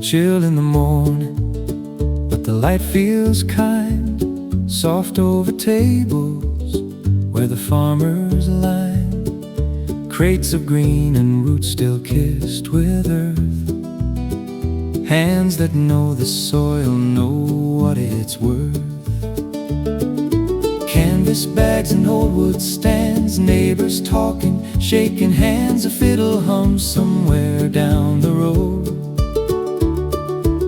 chill in the morning, but the light feels kind, soft over tables where the farmers line crates of green and roots still kissed with earth. Hands that know the soil know what it's worth. Canvas bags and old wood stands, neighbors talking, shaking hands. A fiddle hums somewhere down the road,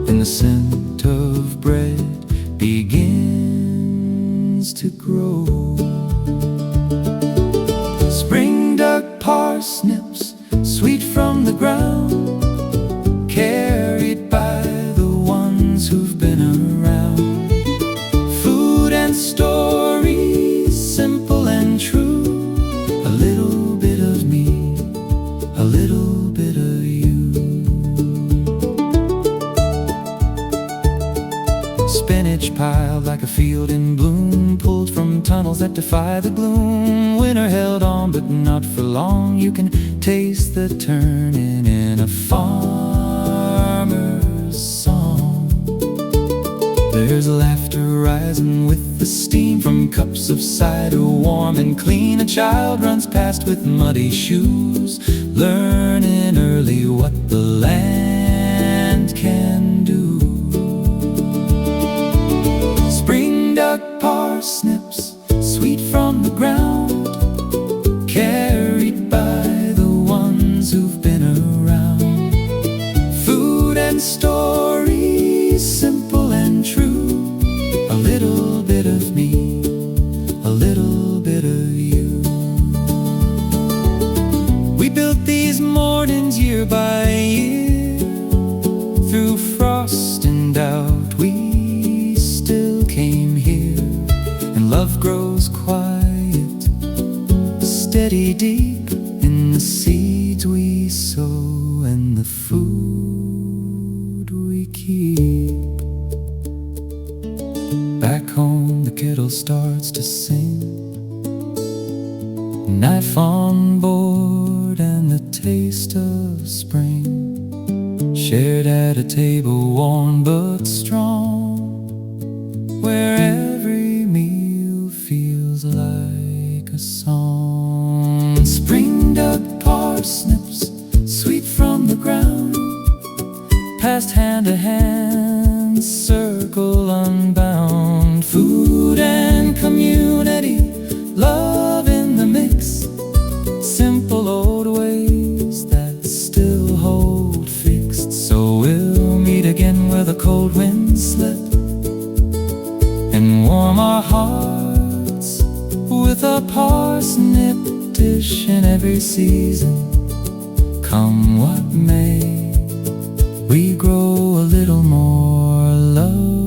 and the scent of bread begins to grow. Spring dug parsnips, sweet from the ground, carried by the ones who've been around. Food and stories, simple and true. A little bit of me, a little bit of you. Spinach piled like a field in bloom, pulled from tunnels that defy the gloom. Winter held on, but not for long. You can taste the turning in a farmer's song. There's laughter rising with the steam from cups of cider, warm and clean. A child runs past with muddy shoes, learning early what the land can do. Spring dug parsnips, sweet from the ground, carried by the ones who've been around. Food and stories, simple and true. A little bit of me, a little bit of you. We built these mornings year by year, through frost and doubt we still came here. And love grows quiet, steady deep in the seeds we sow and the food we keep. Back home the kettle starts to sing, knife on board and the taste of spring, shared at a table warm but strong, where every meal feels like a song. Spring dug parsnips, sweet from the ground, passed hand to hand, circle unbound. Food and community, love in the mix, simple old ways that still hold fixed. So we'll meet again where the cold winds slip, and warm our hearts with a parsnip dish in every season. Come what may, we grow a little more love.